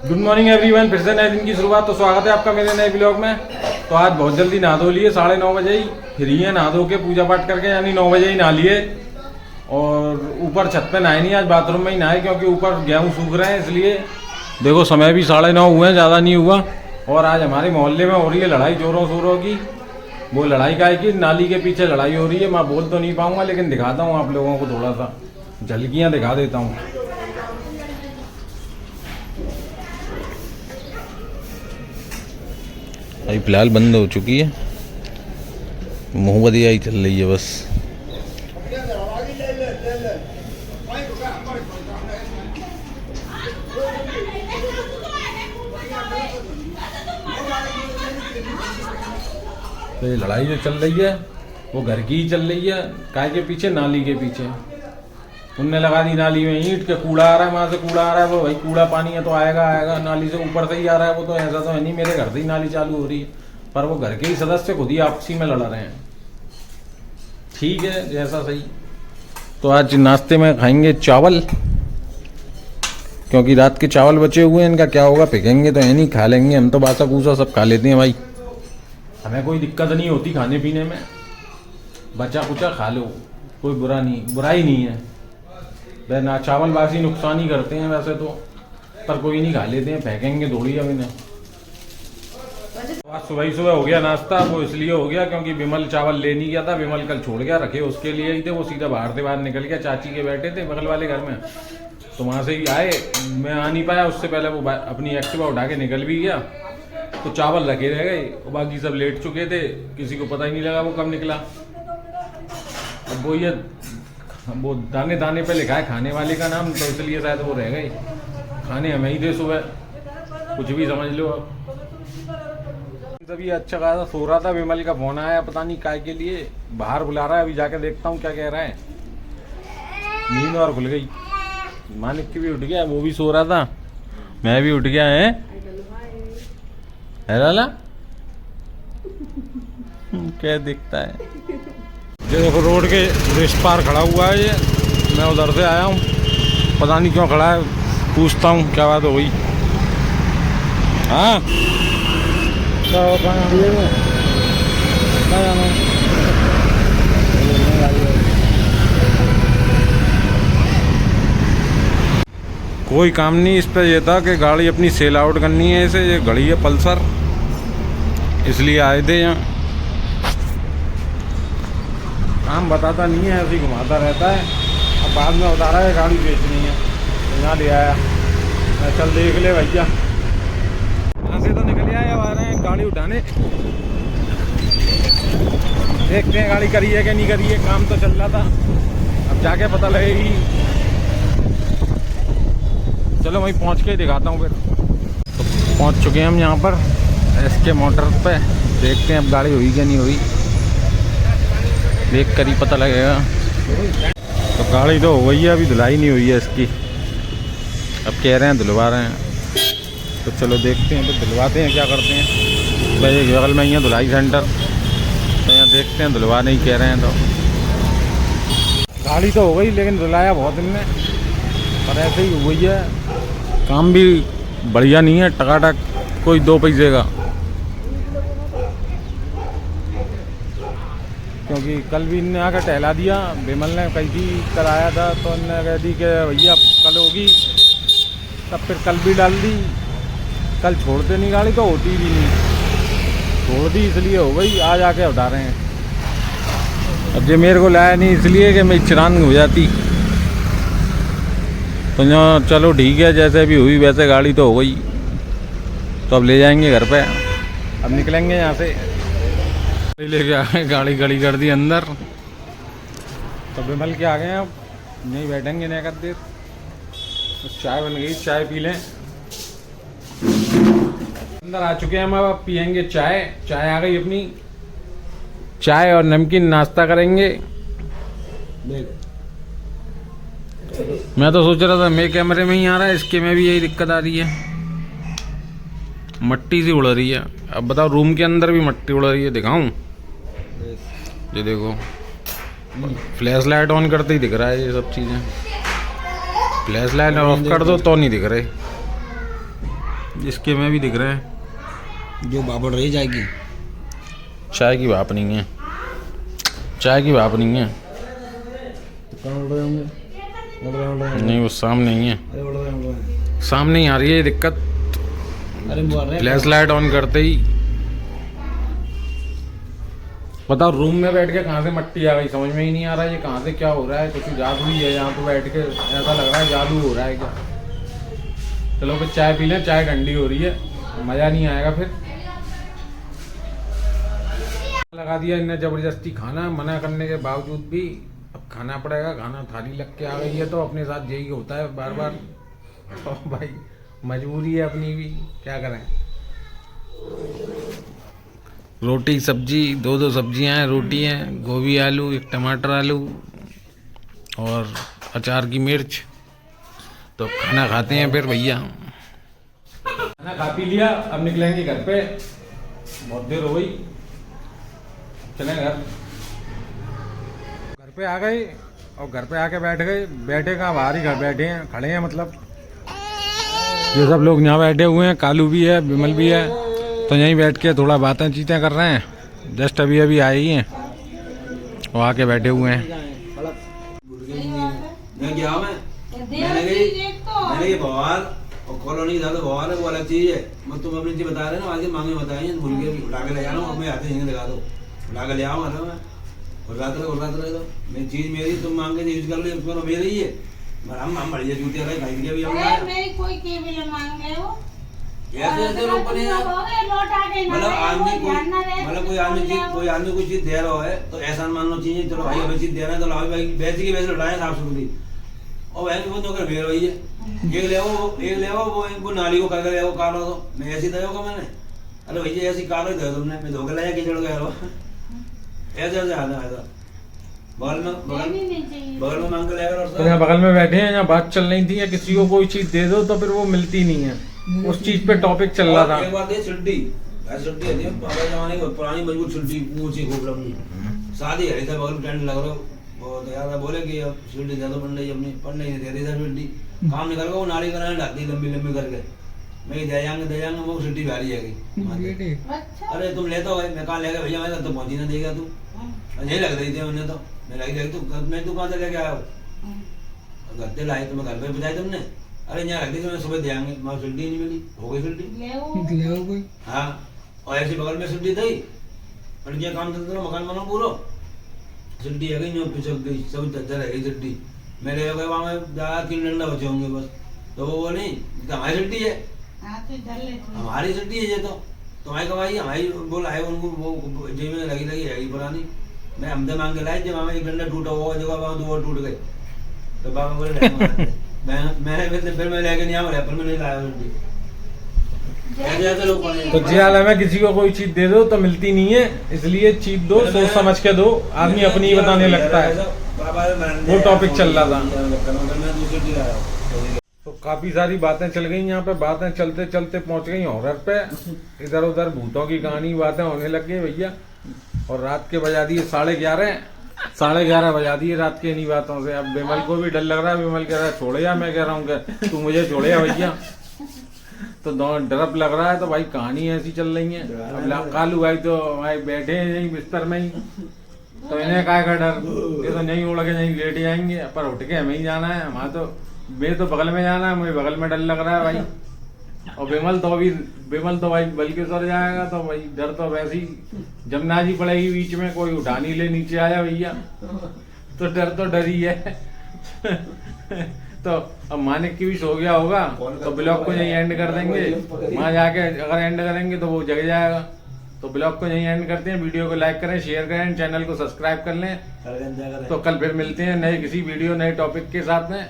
Good morning everyone. फिर से नए दिन की शुरुआत। तो स्वागत है आपका मेरे नए ब्लॉग में। तो आज बहुत जल्दी नहा धो लिए, 9:30 बजे ही फ्री है। नहा धो के पूजा पाठ करके यानी 9 बजे ही नहा लिए। और ऊपर छत पे नहाए नहीं, आज बाथरूम में ही नहाए क्योंकि ऊपर गेहूँ सूख रहे हैं, इसलिए देखो समय भी 9:30 हुए हैं, ज़्यादा नहीं हुआ। और आज हमारे मोहल्ले में हो रही है लड़ाई जोरों शोरों की। वो लड़ाई का है कि नाली के पीछे लड़ाई हो रही है। मैं बोल तो नहीं पाऊँगा लेकिन दिखाता हूँ आप लोगों को, थोड़ा सा झलकियाँ दिखा देता हूँ। अभी फिलहाल बंद हो चुकी है, मोहब्बतिया ही चल रही है बस। तो ये लड़ाई जो चल रही है वो घर की ही चल रही है। काय के पीछे? नाली के पीछे। उनने लगा दी नाली में ईंट के, कूड़ा आ रहा है वहाँ से, कूड़ा आ रहा है। वो भाई कूड़ा पानी है तो आएगा, नाली से ऊपर से ही आ रहा है। वो तो ऐसा तो है नहीं मेरे घर से ही नाली चालू हो रही है, पर वो घर के ही सदस्य खुद ही आपसी में लड़ रहे हैं। ठीक है, जैसा सही। तो आज नाश्ते में खाएंगे चावल, क्योंकि रात के चावल बचे हुए हैं। इनका क्या होगा, फेंकेंगे तो है नहीं, खा लेंगे। हम तो बासा कूसा सब खा लेते हैं भाई, हमें कोई दिक्कत नहीं होती खाने पीने में। बचा कुचा खा लो, कोई बुराई नहीं है। ना चावल बासी नुकसान ही करते हैं वैसे तो, पर कोई नहीं, खा लेते हैं, फेंकेंगे थोड़ी अब इन्हें। आज सुबह ही सुबह हो गया नाश्ता। वो इसलिए हो गया क्योंकि विमल चावल ले नहीं गया था। विमल कल छोड़ गया, रखे उसके लिए ही थे। वो सीधा बाहर से बाहर निकल गया, चाची के बैठे थे बगल वाले घर में, तो वहाँ से ही आए। मैं आ नहीं पाया, उससे पहले वो अपनी एक्टिवा उठा के निकल भी गया। तो चावल रखे रह गए, बाकी सब लेट चुके थे, किसी को पता ही नहीं लगा वो कब निकला। अब वो दाने दाने पे लिखा है खाने वाले का नाम, तो इसलिए शायद वो रह गए। खाने हमें ही थे सुबह, कुछ भी समझ लो। अब तभी अच्छा खासा सो रहा था, विमल का फोन आया, पता नहीं काय के लिए, बाहर बुला रहा है। अभी जाके देखता हूँ क्या कह रहा है। नींद और खुल गई। मालिक की भी उठ गया, वो भी सो रहा था, मैं भी उठ गया है लाला। क्या दिखता है ये देखो, रोड के रेस पार खड़ा हुआ है ये। मैं उधर से आया हूँ, पता नहीं क्यों खड़ा है, पूछता हूँ क्या बात हो गई। हाँ क्या होगा, कोई काम नहीं। इस पर यह था कि गाड़ी अपनी सेल आउट करनी है इसे। ये गाड़ी है पल्सर, इसलिए आए थे यहाँ। काम बताता नहीं है, ऐसे ही घुमाता रहता है। अब बाद में बता रहा है गाड़ी बेचनी है, तो यहाँ ले आया। मैं चल देख ले भैया, यहाँ से तो निकल आए, अब आ रहे हैं गाड़ी उठाने। देखते हैं गाड़ी करी है कि नहीं करी है। काम तो चल रहा था, अब जाके पता लगेगी। चलो वहीं पहुँच के दिखाता हूँ फिर। तो पहुँच चुके हैं हम यहाँ पर SK मोटर्स पे। देखते हैं अब गाड़ी हुई कि नहीं हुई, देख कर ही पता लगेगा। तो गाड़ी तो हो गई है, अभी धुलाई नहीं हुई है इसकी। अब कह रहे हैं धुलवा रहे हैं, तो चलो देखते हैं, तो धुलवाते हैं, क्या करते हैं। भाई बगल में ही है धुलाई सेंटर, तो यहाँ देखते हैं, धुलवा नहीं कह रहे हैं। तो गाड़ी तो हो गई लेकिन धुलाया बहुत दिन में, पर ऐसे ही हो गई है। काम भी बढ़िया नहीं है, टकाटक, कोई 2 पैसे का। क्योंकि कल भी इनने आकर टहला दिया। विमल ने कही थी, कल आया था तो इनने कह दी कि भैया कल होगी, तब फिर कल भी डाल दी। कल छोड़ते नहीं गाड़ी, तो होती भी नहीं, छोड़ दी इसलिए हो गई। आज आके उठा रहे हैं। अब ये मेरे को लाया नहीं इसलिए कि मैं चिरान हो जाती। तो यहाँ चलो ठीक है, जैसे भी हुई वैसे गाड़ी तो हो गई। तो अब ले जाएंगे घर पे, अब निकलेंगे यहाँ से। लेके आ गए, गाड़ी खड़ी कर दी अंदर। तो विमल के आ गए हैं, अब नहीं बैठेंगे नहीं कर देर। तो चाय बन गई, चाय पी लें। अंदर आ चुके हैं हम, अब पियेंगे चाय। चाय आ गई अपनी, चाय और नमकीन नाश्ता करेंगे। मैं तो सोच रहा था मेरे कैमरे में ही आ रहा है, इसके में भी यही दिक्कत आ रही है, मट्टी सी उड़ रही है। अब बताओ, रूम के अंदर भी मट्टी उड़ रही है। दिखाऊं? ये देखो, फ्लैश लाइट ऑन करते ही दिख रहा है ये सब चीज़ें। फ्लैश लाइट ऑफ कर दो तो नहीं दिख रहे। इसके में भी दिख रहे हैं। जो बाबड़ रही जाएगी। चाय की भाप नहीं है, चाय की भाप नहीं है। कहाँ उड़ रहे होंगे? उड़ रहे नहीं वो सामने नहीं है, अरे उड़ रहे। सामने ही आ रही है ये दिक्कत। अरे बोल रहे फ्लैश लाइट ऑन करते ही बताओ रूम में बैठ के कहाँ से मट्टी आ गई, समझ में ही नहीं आ रहा है ये कहाँ से क्या हो रहा है। कुछ जादू ही है यहाँ पे बैठ के, ऐसा लग रहा है जादू हो रहा है क्या। चलो फिर चाय पी लें, चाय ठंडी हो रही है, मज़ा नहीं आएगा फिर। लगा दिया इनने जबरदस्ती खाना, मना करने के बावजूद भी अब खाना पड़ेगा। खाना थाली लग के आ गई है तो अपने साथ यही होता है बार बार। तो भाई मजबूरी है अपनी भी, क्या करें। रोटी सब्जी, दो सब्जियां हैं, रोटी है, गोभी आलू, एक टमाटर आलू और अचार की मिर्च। तो अब खाना खाते हैं फिर भैया। खाना खा पी लिया, अब निकलेंगे घर पे, बहुत देर हो गई, चलें घर। घर पे आ गए और घर पे आके बैठ गए। बैठे कहाँ, बाहर ही घर बैठे हैं, खड़े हैं मतलब। ये सब लोग यहाँ बैठे हुए हैं, कालू भी है, विमल भी है, तो यहीं बैठ के थोड़ा बातें चीतें कर रहे हैं। जस्ट अभी अभी आए ही हैं और आके बैठे हुए हैं। मैं गया मैंने ये भवार और कॉलोनी था तो भवार है वो अलग चीज है। मैं तुम अपनी चीज बता रहे ना, आगे मांगे बताई भूल के भी उठा के ले जाना। मैं आते ही लगा दो, उठा के ले आऊँ मैं और रात रहे तो मेरी चीज मेरी, तुम मांगे यूज कर लो, उसको मेरी ही है। हम बढ़िया जूते रहे खाई के भी कोई केवल मांग ले वो ऐसे लोग बने मतलब आदमी कोई आदमी कोई चीज दे रहा है तो एहसान मानना चाहिए। चलो भाई हमें चीज दे रहे हैं तो भाई वैसे की वैसे लौटाए साफ सुथरी। और वैसे वो नौकर भेड़ रही है, एक ले वो नाली को करके ले वो कालो तो मैं ऐसी दे होगा मैंने। अरे भैया ऐसी कालो ही दे तुमने, मैं धोखे लाया कीचड़ गया ऐसे ऐसे आता है बगल में मांग के लेकर। तो यहाँ बगल में बैठे हैं, यहाँ बात चल रही थी, या किसी को कोई चीज दे दो तो फिर वो मिलती नहीं है, उस चीज पे टॉपिक चल रहा था। एक बात ये छुट्टी होती है पुराने जमाने की, पुरानी मजबूत छुट्टी ऊंची खूब लंबी शादी है था, बगल टेंट लग रहा बहुत यार बोले कि अब छुट्टी दे दो पंडित जी, अपनी पढ़ने ही दे दी था छुट्टी। काम निकल गया वो नाली कराने डालती लंबी लंबी करके, मैं दे जाएंगे वो छुट्टी भारी जाएगी। अरे तुम लेता हो, मैं कहाँ ले गया भैया, मैं तो पहुंची ना देगा तू, यही लग रही थी मैंने तो, मैं लगी तू कहाँ से लेके आया हो, घर पे लाए तो मैं घर पे बताया तुमने। अरे यहाँ रख दी तो मैं सुबह दे आएंगे, वहाँ छुट्टी नहीं मिली, हो गई छुट्टी। हाँ और ऐसी बगल में छुट्टी थी, लड़कियाँ काम करते थे मकान बनो पूरा, छुट्टी आ गई जो पिछक गई, सब चर्चा रह गई छुट्टी। मेरे हो गए वहाँ में ज़्यादा 3 डंडा बचे होंगे बस, तो वो बोली हमारी छुट्टी है, हमारी छुट्टी है ये तो तुम्हारी कमाई हमारी बोला है। उनको वो जेब में लगी रहेगी पुरानी, मैं हमसे मांग के लाए, जब हमें 1 डंडा टूटा हुआ जगह वहाँ 2 और टूट गए तो बाबा बोले मैंने फिर मैं लेके नहीं आया, रैपर में नहीं लाया छुट्टी। ऐसे लोग तो जियाला में किसी को कोई चीज दे दो तो मिलती नहीं है, इसलिए चीज दो सोच समझ के दो। आदमी अपनी ही बताने लगता है, वो टॉपिक चल रहा था। तो काफी सारी बातें चल गई यहाँ पे, बातें चलते चलते पहुंच गई हॉरर पे। इधर उधर भूतों की कहानी बातें होने लग गई भैया, और रात के बजा दिए 11:30 बजा दिए रात के इन्हीं बातों से। अब विमल को भी डर लग रहा है, विमल कह रहा है छोड़े या, मैं कह रहा हूँ तू मुझे छोड़े या भैया। तो डर लग रहा है, तो भाई कहानी ऐसी चल रही है। अब कालू भाई तो भाई बैठे हैं यहीं बिस्तर में ही, तो इन्हें काय का डर, ये तो नहीं उड़ के नहीं लेट जाएंगे, पर उठ के हमें ही जाना है। हमारा तो मैं तो बगल में जाना है, मुझे बगल में डर लग रहा है भाई। और विमल तो भाई बल्कि सर जाएगा, तो भाई डर तो वैसे ही जमना जी पड़ेगी बीच में, कोई उठा नहीं ले नीचे आया भैया, तो डर ही है। तो अब मानिक की भी सो गया होगा, तो ब्लॉग को यहीं एंड कर देंगे। वहाँ जाके अगर एंड करेंगे तो वो जग जाएगा, तो ब्लॉग को यहीं एंड करते हैं। वीडियो को लाइक करें, शेयर करें, चैनल को सब्सक्राइब कर लें। तो कल फिर मिलते हैं नए किसी वीडियो नए टॉपिक के साथ में।